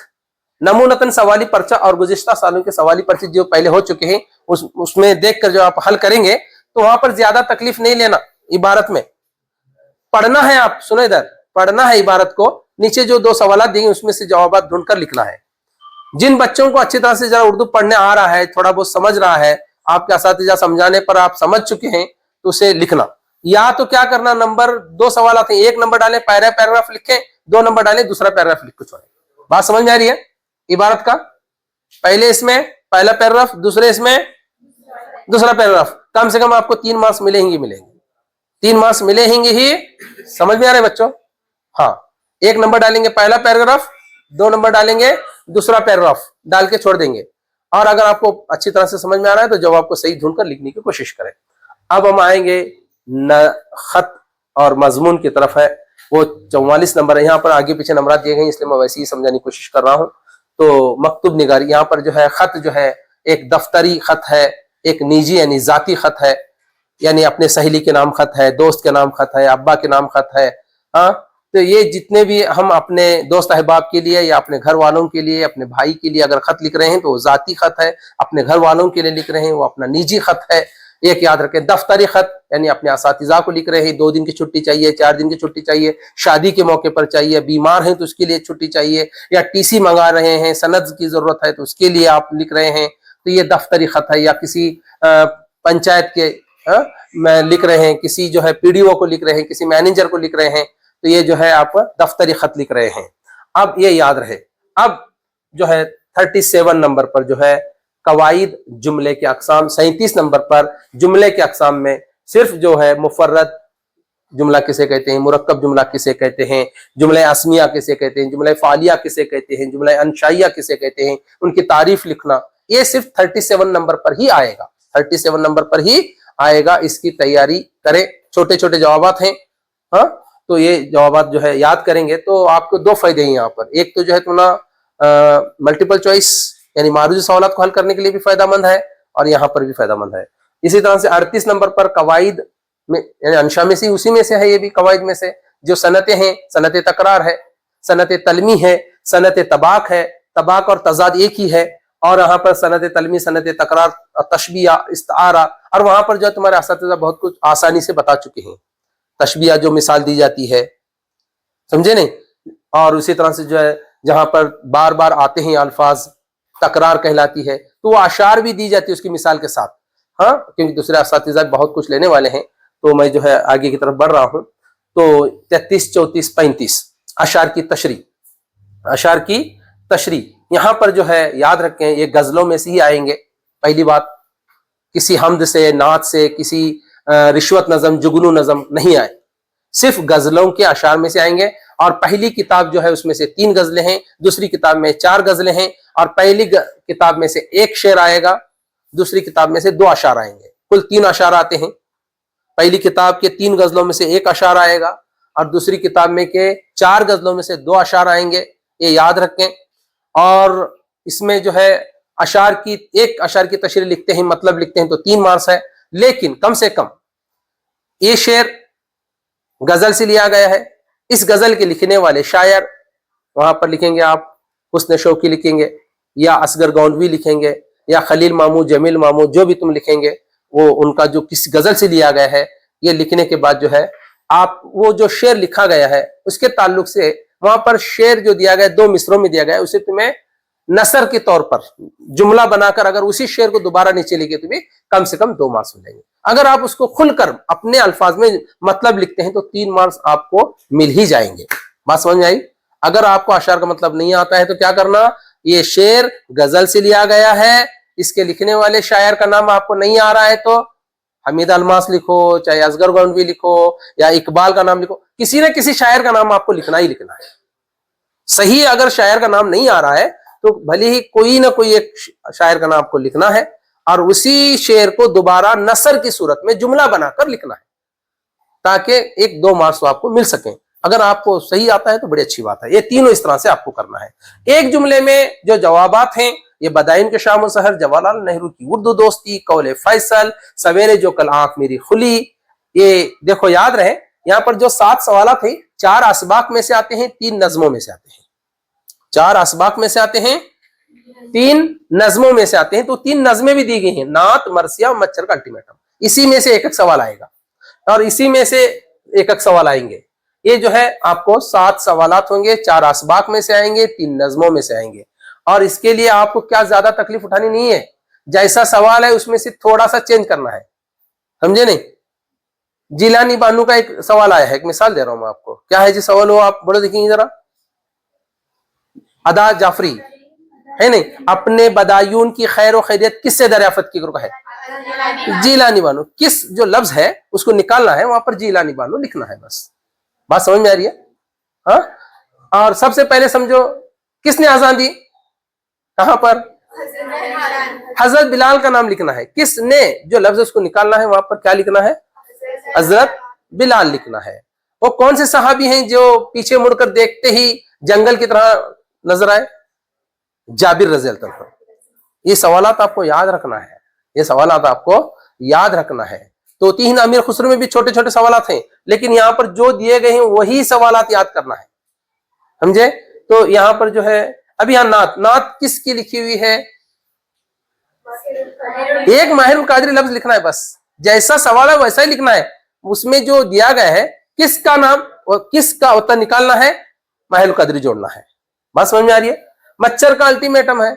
नमूनतन सवाली पर्चा और गुज़िश्ता सालों के सवाली पर्चे जो पहले हो चुके हैं उसमें देखकर जो आप हल करेंगे तो वहां पर ज्यादा तकलीफ नहीं लेना। इबारत में पढ़ना है, आप सुनो इधर, पढ़ना है इबारत को, नीचे जो 2 सवाल देंगे उसमें से जवाब ढूंढकर लिखना है। जिन बच्चों को अच्छी तरह से जरा उर्दू पढ़ने आ रहा है, थोड़ा बहुत समझ रहा है, आपके असातिज़ा समझाने पर आप समझ चुके हैं, तो उसे लिखना। या तो क्या करना, नंबर 2 सवाल आते हैं, 1 नंबर डालें, पैराग्राफ लिखें, 2 नंबर डालें, दूसरा पैराग्राफ लिख के छोड़ें। बात समझ में आ रही है इबारत का? पहले इसमें पहला पैराग्राफ, दूसरे इसमें दूसरा पैराग्राफ, कम से कम आपको 3 मार्क्स मिलेंगे, 3 मार्क्स मिलेंगे ही। समझ में आ रहे बच्चों? हाँ, 1 नंबर डालेंगे पहला पैराग्राफ, 2 नंबर डालेंगे दूसरा पैराग्राफ, डाल के छोड़ देंगे। और अगर आपको अच्छी तरह से समझ में आ रहा है तो जवाब को सही ढूंढकर लिखने की कोशिश करें। अब हम आएंगे खत और मजमून की तरफ है, वो 44 नंबर है। यहाँ पर आगे पीछे नंबर दिए गए इसलिए मैं वैसे ही समझाने की कोशिश कर रहा हूँ। तो मकतूब निगारी, यहाँ पर जो है खत जो है एक दफ्तरी खत है, एक निजी यानी जाती खत है, यानी अपने सहेली के नाम खत है, दोस्त के नाम खत है, अब्बा के नाम खत है। हाँ, तो ये जितने भी हम अपने दोस्त अहबाब के लिए या अपने घर वालों के लिए, अपने भाई के लिए अगर खत लिख रहे हैं तो वो जाती खत है, अपने घर वालों के लिए लिख रहे हैं वो अपना निजी खत है। एक याद रखें, दफ्तरी खत यानी अपने असातिज़ा को लिख रहे हैं, 2 दिन की छुट्टी चाहिए, 4 दिन की छुट्टी चाहिए, शादी के मौके पर चाहिए, बीमार हैं तो उसके लिए छुट्टी चाहिए, या टीसी मंगा रहे हैं, सनद की जरूरत है तो उसके लिए आप लिख रहे हैं, तो ये दफ्तरी खत है। या किसी पंचायत के में लिख रहे हैं, किसी जो है पीडीओ को लिख रहे हैं, किसी मैनेजर को लिख रहे हैं, तो ये जो है आप दफ्तरी खत लिख रहे हैं। अब ये याद रहे। अब जो है 37 नंबर पर जो है कवाइद जुमले के अक़साम, 37 नंबर पर जुमले के अक़साम में सिर्फ जो है मुफर्रद जुमला किसे कहते हैं, मुरक्कब जुमला किसे कहते हैं, जुमले अस्मिया किसे कहते हैं, जुमले फालिया किसे कहते हैं, जुमले अनशाइया किसे कहते हैं, उनकी तारीफ लिखना, ये सिर्फ 37 नंबर पर ही आएगा, 37 नंबर पर ही आएगा। इसकी तैयारी करें, छोटे छोटे जवाबात हैं। हाँ, तो ये जवाबात जो है याद करेंगे तो आपको 2 फायदे हैं यहाँ पर। एक तो जो है तुम्हारा मल्टीपल चॉइस यानी मारूजी सवालात को हल करने के लिए भी फायदामंद है और यहाँ पर भी फायदामंद है। इसी तरह से 38 नंबर पर कवाइद में यानी अंशा में से उसी में से है, ये भी कवाइद में से जो सनतें हैं, सनत तकरार है, सनत तलमी है, सनत तबाक है, तबाक और तजाद एक ही है, और यहाँ पर सनत तलमी, सनत तकरार, तशबिया, इस्तारा, और वहां पर जो तुम्हारे असातिज़ा बहुत कुछ आसानी से बता चुके हैं। तशबिया जो मिसाल दी जाती है, समझे नहीं? और उसी तरह से जो है जहां पर बार बार आते हैं अल्फाज, तकरार कहलाती है, तो वो अशार भी दी जाती है उसकी मिसाल के साथ। हाँ, क्योंकि दूसरे असातिज़ा बहुत कुछ लेने वाले हैं, तो मैं जो है आगे की तरफ बढ़ रहा हूं। तो 33, 34, 35 अशार की तशरी, अशार की तशरी यहाँ पर जो है याद रखें ये गजलों में से ही आएंगे। पहली बात, किसी हमद से, नात से, किसी रिश्वत नज़म, जुगनू नज़म नहीं आए, सिर्फ गजलों के अशार में से आएंगे। और पहली किताब जो है उसमें से 3 गजलें हैं, दूसरी किताब में 4 गजलें हैं, और पहली किताब में से 1 शेर आएगा, दूसरी किताब में से 2 अशार आएंगे। कुल 3 अशार आते हैं। पहली किताब के 3 गजलों में से 1 अशार आएगा और दूसरी किताब में के 4 गजलों में से 2 अशार आएंगे, ये याद रखें। और इसमें जो है अशार की, एक अशार की तशरीह लिखते हैं, मतलब लिखते हैं तो 3 मार्क्स है, लेकिन कम से कम ये शेर गजल से लिया गया है, इस गजल के लिखने वाले शायर, वहां पर लिखेंगे आप हुस्न शौकी लिखेंगे या असगर गौंडवी लिखेंगे या खलील मामूद, जमील मामूद, जो भी तुम लिखेंगे वो उनका जो किस गजल से लिया गया है, ये लिखने के बाद जो है आप वो जो शेर लिखा गया है उसके ताल्लुक से वहां पर शेर जो दिया गया 2 मिसरों में दिया गया है, उसे तुम्हें नसर के तौर पर जुमला बनाकर अगर उसी शेर को दोबारा नीचे लिखे तो भी कम से कम 2 मार्क्स मिलेंगे। अगर आप उसको खुलकर अपने अल्फाज में मतलब लिखते हैं तो 3 मार्क्स आपको मिल ही जाएंगे। बात समझ में आई? अगर आपको अशार का मतलब नहीं आता है तो क्या करना, ये शेर गजल से लिया गया है, इसके लिखने वाले शायर का नाम आपको नहीं आ रहा है तो हमीद अलमास लिखो, चाहे असगर गौंडवी लिखो या इकबाल का नाम लिखो, किसी न किसी शायर का नाम आपको लिखना ही लिखना है। सही, अगर शायर का नाम नहीं आ रहा है तो भले ही कोई ना कोई एक शायर का नाम आपको लिखना है और उसी शेर को दोबारा नसर की सूरत में जुमला बनाकर लिखना है, ताकि 1-2 मार्क्स आपको मिल सकें। अगर आपको सही आता है तो बड़ी अच्छी बात है। ये तीनों इस तरह से आपको करना है। एक जुमले में जो जवाबात हैं, ये बदाइन के शाम सहर, जवाहरलाल नेहरू की उर्दू दोस्ती, कौले फैसल, सवेरे जो कल आंख मेरी खुली, ये देखो याद रहे। यहाँ पर जो 7 सवाल थे, 4 असबाक में से आते हैं, 3 नज़मों में से आते हैं। 4 असबाक में से आते हैं, 3 नज़मों में से आते हैं। तो 3 नज़में भी दी गई हैं, नात, मरसिया, मच्छर का अल्टीमेटम। इसी में से एक एक सवाल आएगा और इसी में से एक एक सवाल आएंगे। ये जो है आपको 7 सवालात होंगे, 4 असबाक में से आएंगे, 3 नज़मों में से आएंगे। और इसके लिए आपको क्या ज्यादा तकलीफ उठानी नहीं है, जैसा सवाल है उसमें से थोड़ा सा चेंज करना है, समझे नहीं? जिलानी बानू का एक सवाल आया है, एक मिसाल दे रहा हूं मैं आपको। क्या है जी सवाल, वो आप बोलो देखेंगे जरा। अदा जाफरी है नहीं, अपने बदायून की खैर व खैरियत किससे दरियाफत की है? जिलानी बानू। किस जो लफ्ज है उसको निकालना है, वहां पर जिलानी बानू लिखना है, बस। बात समझ में आ रही है? हाँ। और सबसे पहले समझो किसने आजान दी, कहां पर? हजरत बिलाल का नाम लिखना है। किसने जो लफ्ज उसको निकालना है, वहां पर क्या लिखना है? हजरत बिलाल लिखना है। वो कौन से सहाबी हैं जो पीछे मुड़कर देखते ही जंगल की तरह नजर आए? जाबिर रज़ी अल्लाह अन्हु। ये सवालात आपको याद रखना है, ये सवालात आपको याद रखना है। तो तीन अमीर खुसरो में भी छोटे छोटे सवालात हैं, लेकिन यहाँ पर जो दिए गए हैं वही सवालात याद करना है, समझे? तो यहाँ पर जो है अभी यहाँ नात, नात किसकी लिखी हुई है? एक माहिरुल कादरी लफ्ज लिखना है, बस जैसा सवाल है वैसा ही लिखना है। उसमें जो दिया गया है किसका नाम और किसका उत्तर निकालना है, माहिरुल कादरी जोड़ना है। बात समझ में आ रही है? मच्छर का अल्टीमेटम है,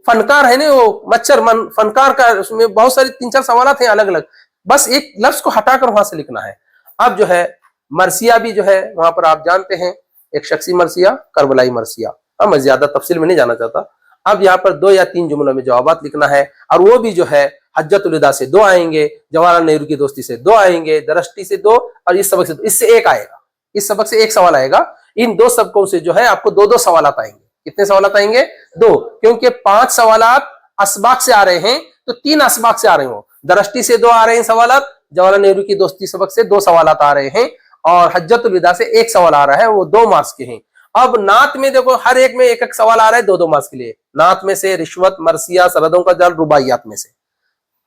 फनकार है ना वो, मच्छर मन फनकार का, उसमें बहुत सारी 3-4 सवालात हैं अलग अलग, बस एक लफ्ज को हटाकर वहां से लिखना है। अब जो है मरसिया भी जो है वहां पर आप जानते हैं, एक शख्सी मरसिया, करबलाई मरसिया। मैं ज्यादा तफसील में नहीं जाना चाहता। अब यहाँ पर 2 या 3 जुमलों में जवाबात लिखना है, और वो भी जो है हज्जतुल विदा से 2 आएंगे, जवाहरलाल नेहरू की दोस्ती से 2 आएंगे, दरष्टी से 2, और इस सबक से 2, इससे 1 आएगा। इस सबक से 1 सवाल आएगा। इन 2 सबकों से जो है आपको 2-2 सवालात आएंगे। कितने सवालात आएंगे? 2, क्योंकि 5 सवालात असबाक से आ रहे हैं, तो 3 असबाक से आ रहे हो। दरष्टी से 2 आ रहे हैं सवालात, जवाहरलाल नेहरू की दोस्ती सबक से 2 सवालात आ रहे हैं, और हज्जतुल विदा से 1 सवाल आ रहा है, वो 2 मार्क्स के हैं। अब नात में देखो हर एक में 1-1 सवाल आ रहा है 2-2 मार्क्स के लिए। नात में से, रिश्वत, मरसिया, सरहदों का जाल, रुबाइयात में से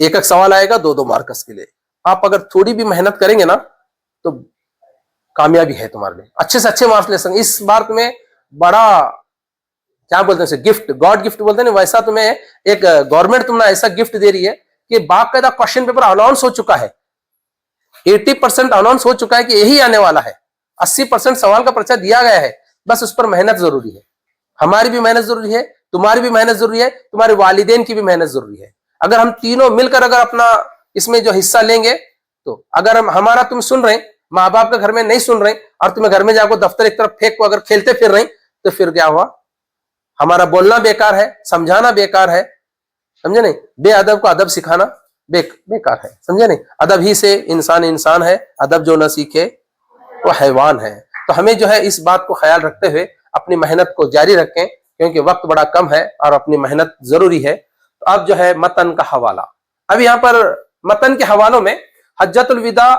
1-1 सवाल आएगा 2-2 मार्क्स के लिए। आप अगर थोड़ी भी मेहनत करेंगे ना तो कामयाबी है तुम्हारे लिए, अच्छे से अच्छे मार्क्स ले सकेंगे। इस बार तुम्हें बड़ा क्या बोलते हैं, गिफ्ट, गॉड गिफ्ट बोलते हैं ना, वैसा तुम्हें एक गवर्नमेंट तुम्हें ऐसा गिफ्ट दे रही है कि बाकायदा क्वेश्चन पेपर अनाउंस हो चुका है। 80% अनाउंस हो चुका है कि यही आने वाला है। 80% सवाल का पर्चा दिया गया है, बस उस पर मेहनत जरूरी है। हमारी भी मेहनत जरूरी है, तुम्हारी भी मेहनत जरूरी है, तुम्हारे वालिदैन की भी मेहनत जरूरी है। अगर हम तीनों मिलकर अगर अपना इसमें जो हिस्सा लेंगे, तो अगर हम हमारा तुम सुन रहे, माँ बाप का घर में नहीं सुन रहे, और तुम्हें घर में जाकर दफ्तर एक तरफ फेंक को अगर खेलते फिर रहे, तो फिर क्या हुआ? हमारा बोलना बेकार है, समझाना बेकार है, समझे नहीं? बेअदब को अदब सिखाना बेकार है, समझे नहीं? अदब ही से इंसान इंसान है, अदब जो न सीखे वो हैवान है। तो हमें जो है इस बात को ख्याल रखते हुए अपनी मेहनत को जारी रखें, क्योंकि वक्त बड़ा कम है और अपनी मेहनत जरूरी है। तो अब जो है मतन का हवाला, अब यहाँ पर मतन के हवालों में हज्जतुल विदा,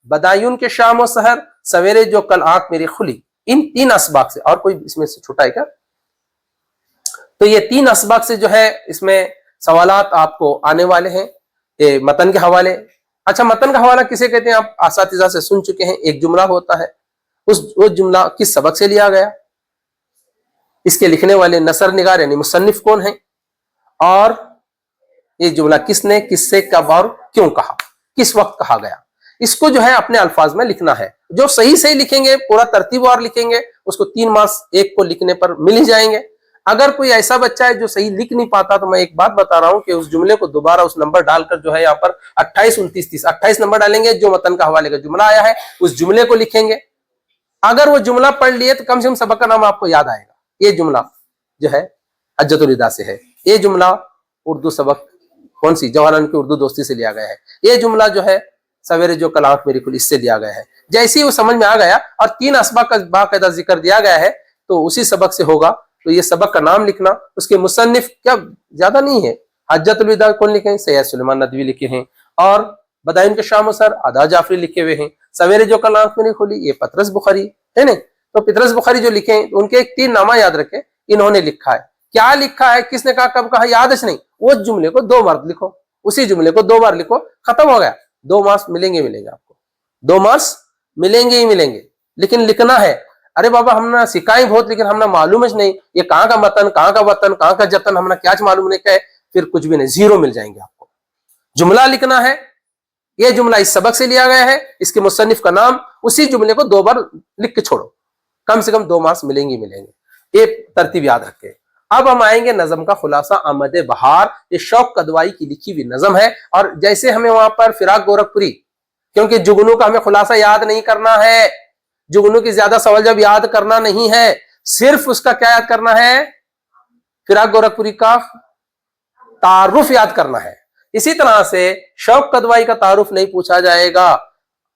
बदायून के शाम और सहर, सवेरे जो कल आंख मेरी खुली, इन 3 असबाक से, और कोई इसमें से छूटा है क्या? तो ये 3 असबाक से जो है इसमें सवालात आपको आने वाले हैं, ये मतन के हवाले। अच्छा, मतन का हवाला किसे कहते हैं आप असातिज़ा से सुन चुके हैं। एक जुमला होता है, उस जुमला किस सबक से लिया गया, इसके लिखने वाले नसर निगार यानी मुसन्निफ कौन है, और ये जुमला किसने, किससे, कब और क्यों कहा, किस वक्त कहा गया, इसको जो है अपने अल्फाज में लिखना है। जो सही सही लिखेंगे, पूरा तरतीबवार लिखेंगे, उसको 3 मार्क्स एक को लिखने पर मिल ही जाएंगे। अगर कोई ऐसा बच्चा है जो सही लिख नहीं पाता, तो मैं एक बात बता रहा हूं कि उस जुमले को दोबारा उस नंबर डालकर जो है यहाँ पर 28, 29, 30 28 नंबर डालेंगे। जो मतन का हवाले का जुमला आया है उस जुमले को लिखेंगे। अगर वो जुमला पढ़ लिए तो कम से कम सबक का नाम आपको याद आएगा। ये जुमला जो है हज्जतुल विदा से है। ये जुमला उर्दू सबक कौन सी, जवाहरलाल की उर्दू दोस्ती से लिया गया है। ये जुमला जो है सवेरे जो कल आंख मेरी खुली, इससे लिया गया है। जैसे ही वो समझ में आ गया और 3 असबाक का बाकायदा जिक्र दिया गया है, तो उसी सबक से होगा। तो ये सबक का नाम लिखना, उसके मुसन्निफ क्या ज्यादा नहीं है, हज्जतुल विदा कौन लिखे हैं, सैयद सुलेमान नदवी लिखे हैं, और बदायून के शाम सर अदा जाफरी लिखे हुए हैं। सवेरे जो कल आंख मेरी खुली, ये पतरस बुखारी है नहीं। तो पतरस बुखारी जो लिखे हैं, उनके 3 नामा याद रखे, इन्होंने लिखा है। क्या लिखा है, किसने कहा, कब कहा, याद नहीं। वो जुमले को 2 बार लिखो, उसी जुमले को 2 बार लिखो, खत्म हो गया। 2 मार्क्स मिलेंगे आपको, 2 मार्क्स मिलेंगे ही मिलेंगे। लेकिन लिखना है। अरे बाबा हमने सिखाई बहुत, लेकिन हमने मालूम ही नहीं ये कहाँ का मतन, कहाँ का वतन, कहाँ का जतन, हमने क्या मालूम नहीं कहे, फिर कुछ भी नहीं, 0 मिल जाएंगे आपको। जुमला लिखना है, ये जुमला इस सबक से लिया गया है, इसके मुसन्निफ का नाम, उसी जुमले को 2 बार लिख के छोड़ो, कम से कम 2 मार्क्स मिलेंगे मिलेंगे। ये तरतीब याद रखें। अब हम आएंगे नजम का खुलासा आमद बहार। ये शौक कदवाई की लिखी हुई नजम है, और जैसे हमें वहां पर फिराक गोरखपुरी क्योंकि जुगनू का हमें खुलासा याद नहीं करना है, जुगनू की ज्यादा सवाल जब याद करना नहीं है, सिर्फ उसका क्या याद करना है, फिराक गोरखपुरी का तारुफ याद करना है। इसी तरह से शौक कदवाई का तारुफ नहीं पूछा जाएगा।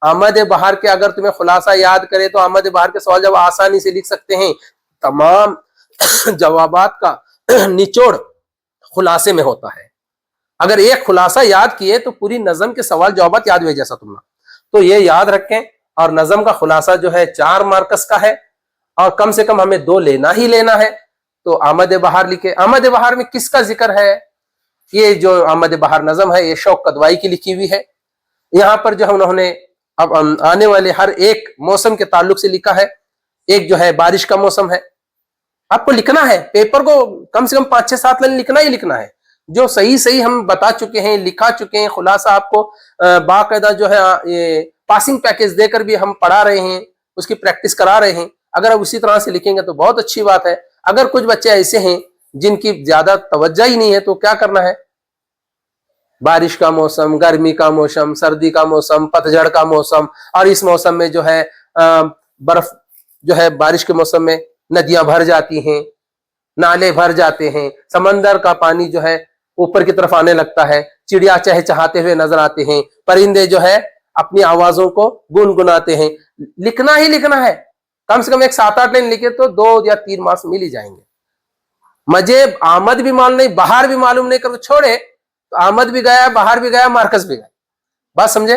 अहमद बहार के अगर तुम्हें खुलासा याद करे तो अहमद बहार के सवाल जब आसानी से लिख सकते हैं, तमाम जवाबात का निचोड़ खुलासे में होता है। अगर एक खुलासा याद किए तो पूरी नजम के सवाल जवाबात याद हुए जैसा तुमने, तो ये याद रखें। और नजम का खुलासा जो है 4 मार्कस का है और कम से कम हमें 2 लेना ही लेना है। तो अहमद बहार लिखे। अहमद बहार में किसका जिक्र है? ये जो अहमद बहार नजम है ये शौक कदवाई की लिखी हुई है। यहाँ पर जो उन्होंने अब आने वाले हर एक मौसम के ताल्लुक से लिखा है। एक जो है बारिश का मौसम है, आपको लिखना है, पेपर को कम से कम 5-6-7 लाइन लिखना ही लिखना है। जो सही सही हम बता चुके हैं, लिखा चुके हैं, खुलासा आपको बाकायदा जो है ये पासिंग पैकेज देकर भी हम पढ़ा रहे हैं, उसकी प्रैक्टिस करा रहे हैं। अगर आप उसी तरह से लिखेंगे तो बहुत अच्छी बात है। अगर कुछ बच्चे ऐसे हैं जिनकी ज्यादा तवज्जो ही नहीं है तो क्या करना है, बारिश का मौसम, गर्मी का मौसम, सर्दी का मौसम, पतझड़ का मौसम, और इस मौसम में जो है बर्फ जो है बारिश के मौसम में नदियां भर जाती हैं, नाले भर जाते हैं, समंदर का पानी जो है ऊपर की तरफ आने लगता है, चिड़िया चहचहाते हुए नजर आते हैं, परिंदे जो है अपनी आवाजों को गुनगुनाते हैं। लिखना ही लिखना है। कम से कम एक 7-8 लाइन लिखे तो 2 या 3 मार्क्स मिल ही जाएंगे। मजे आमद भी मालूम नहीं, बाहर भी मालूम नहीं कर छोड़े तो आमद भी गया, बाहर भी गया, मार्कस भी गया। बात समझे?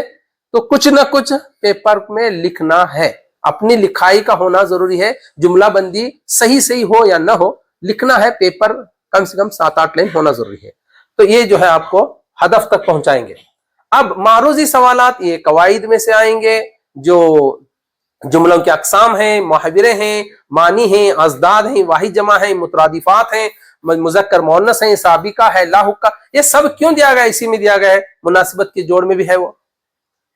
तो कुछ ना कुछ पेपर में लिखना है। अपनी लिखाई का होना जरूरी है। जुमला बंदी सही सही हो या ना हो, लिखना है। पेपर कम से कम 7-8 लाइन होना जरूरी है। तो ये जो है आपको हदफ तक पहुंचाएंगे। अब मारूजी सवालात ये कवाइद में से आएंगे, जो जुमलों के अकसाम हैं, मुहावरे हैं, मानी हैं, अजदाद हैं, वाहिद जमा हैं, मुतरादिफात हैं, मुजक्कर मुअन्नस हैं, साबिका है, लाहुक्का। ये सब क्यों दिया गया? इसी में दिया गया है, मुनासिबत की जोड़ में भी है वो।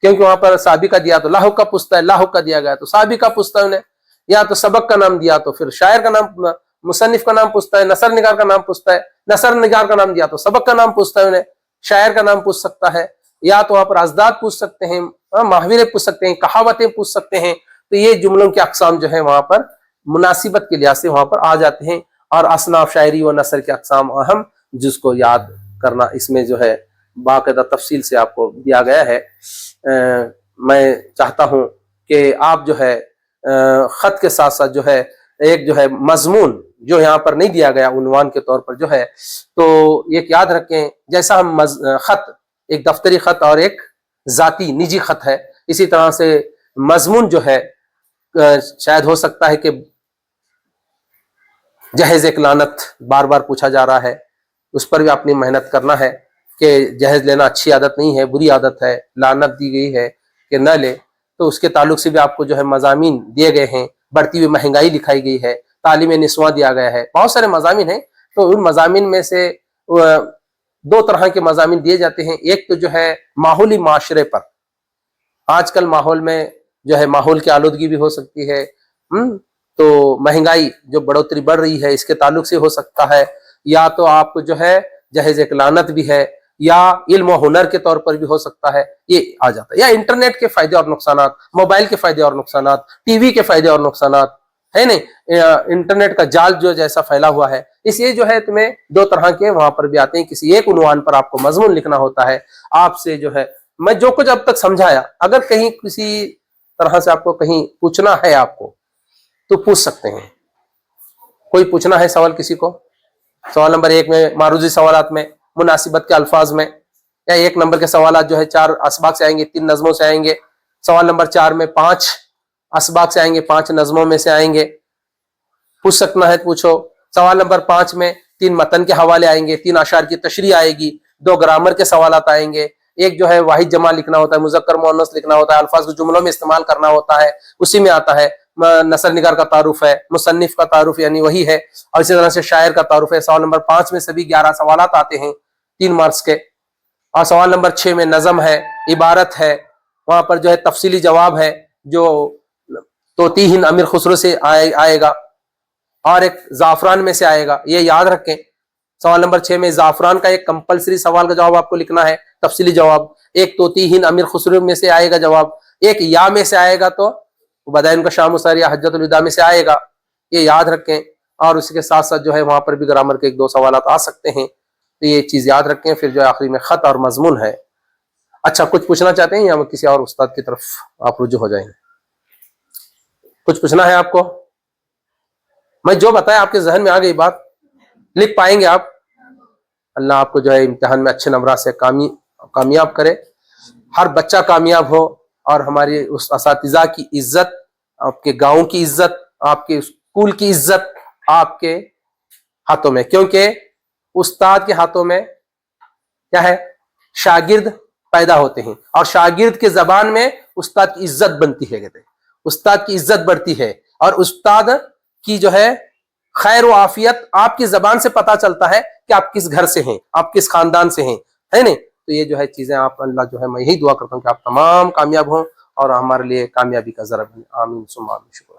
क्योंकि वहां पर साबिका दिया तो लाहुक्का पूछता है, लाहुक्का दिया गया तो साबिका पूछता है उन्हें। या तो सबक का नाम दिया तो फिर शायर का नाम, मुसन्निफ का नाम पूछता है, नसर निगार का नाम पूछता है, नसर निगार का नाम दिया तो सबक का नाम पूछता है उन्हें, शायर का नाम पूछ सकता है। या तो वहां पर अजदाद पूछ सकते हैं, मुहावरे पूछ सकते हैं, कहावतें पूछ सकते हैं। तो ये जुमलों के अकसाम जो है वहां पर मुनासिबत के लिहाज से वहां पर आ जाते हैं। और असनाफ शायरी व नसर के अकसाम अहम, जिसको याद करना इसमें जो है बाकायदा तफसील से आपको दिया गया है। मैं चाहता हूं कि आप जो है खत के साथ साथ जो है एक जो है मजमून जो यहाँ पर नहीं दिया गया उन्वान के तौर पर जो है, तो ये याद रखें। जैसा हम खत एक दफ्तरी खत और एक जाती निजी खत है, इसी तरह से मजमून जो है शायद हो सकता है कि जहेज एक लानत बार बार पूछा जा रहा है, उस पर भी अपनी मेहनत करना है कि जहेज लेना अच्छी आदत नहीं है, बुरी आदत है, लानत दी गई है कि न ले। तो उसके ताल्लुक से भी आपको जो है मजामीन दिए गए हैं। बढ़ती हुई महंगाई लिखाई गई है, तालीम निस्वां दिया गया है, बहुत सारे मजामीन हैं। तो उन मजामीन में से 2 तरह के मजामीन दिए जाते हैं। एक तो जो है माहौली माशरे पर, आजकल माहौल में जो है माहौल की आलूदगी भी हो सकती है, तो महंगाई जो बढ़ोतरी बढ़ रही है इसके ताल्लुक से हो सकता है। या तो आपको जो है जहेज एक लानत भी है, या इल्म और हुनर के तौर पर भी हो सकता है, ये आ जाता है। या इंटरनेट के फायदे और नुकसानात, मोबाइल के फायदे और नुकसानात, टीवी के फायदे और नुकसानात है नहीं, इंटरनेट का जाल जो जैसा फैला हुआ है, इसलिए जो है तुम्हें 2 तरह के वहां पर भी आते हैं। किसी एक उन्वान पर आपको मजमून लिखना होता है। आपसे जो है मैं जो कुछ अब तक समझाया, अगर कहीं किसी तरह से आपको कहीं पूछना है आपको तो पूछ सकते हैं। कोई पूछना है सवाल किसी को? सवाल नंबर 1 में मारूजी सवालात में मुनासिबत के अल्फाज में, या 1 नंबर के सवाल जो है 4 असबाक से आएंगे, 3 नज़मों से आएंगे। सवाल नंबर 4 में 5 असबाक से आएंगे, 5 नज़मों में से आएंगे, पूछ सकना है पूछो। सवाल नंबर 5 में 3 मतन के हवाले आएंगे, 3 अशार की तशरीह आएगी, 2 ग्रामर के सवालात आएंगे, एक जो है वाहिद जमा लिखना होता है, मुजक्कर मुअन्नस लिखना होता है, अल्फाज को जुमलों में इस्तेमाल करना होता है, उसी में आता है। नसर निगार का तारुफ है, मुसन्निफ का तारुफ यानी वही है, और इसी तरह से शायर का तारुफ है। सवाल नंबर 5 में सभी 11 सवालात आते हैं 3 मार्क्स के। और सवाल नंबर 6 में नज़म है, इबारत है, वहां पर जो है तफसीली जवाब है जो तोती हिंद अमीर खुसरो से आएगा, और एक जाफरान में से आएगा। ये याद रखें, सवाल नंबर 6 में जाफरान का एक कंपलसरी सवाल का जवाब आपको लिखना है, तफसीली जवाब, एक तोतीहीन अमीर खुसरो में से आएगा जवाब, एक या में से आएगा तो बदायन का शाम सर या हज्जतुल विदा में से आएगा, ये याद रखें। और उसके साथ साथ जो है वहां पर भी ग्रामर के 1-2 सवाल आ सकते हैं, तो ये चीज याद रखें। फिर जो आखिरी में खत और मजमून है। अच्छा, कुछ पूछना चाहते हैं या किसी और उस्ताद की तरफ आप रुजू हो जाएंगे? कुछ पूछना है आपको? मैं जो बताया आपके जहन में आ गई बात, लिख पाएंगे आप? अल्लाह आपको जो है इम्तिहान में अच्छे नंबरात से कामयाब करे, हर बच्चा कामयाब हो, और हमारी उस असातिज़ा की इज्जत, आपके गांव की इज्जत, आपके स्कूल की इज्जत आपके हाथों में, क्योंकि उस्ताद के हाथों में क्या है, शागिर्द पैदा होते हैं, और शागिर्द के जबान में उस्ताद की इज्जत बनती है, कहते हैं उस्ताद की इज्जत बढ़ती है, और उस्ताद की जो है खैर व आफियत आपकी जबान से पता चलता है कि आप किस घर से हैं, आप किस खानदान से हैं, है नहीं? तो ये जो है चीजें आप, अल्लाह जो है, मैं यही दुआ करता हूँ कि आप तमाम कामयाब हों और हमारे लिए कामयाबी का जरा बने। आमीन सुम्मा आमीन। शुक्र।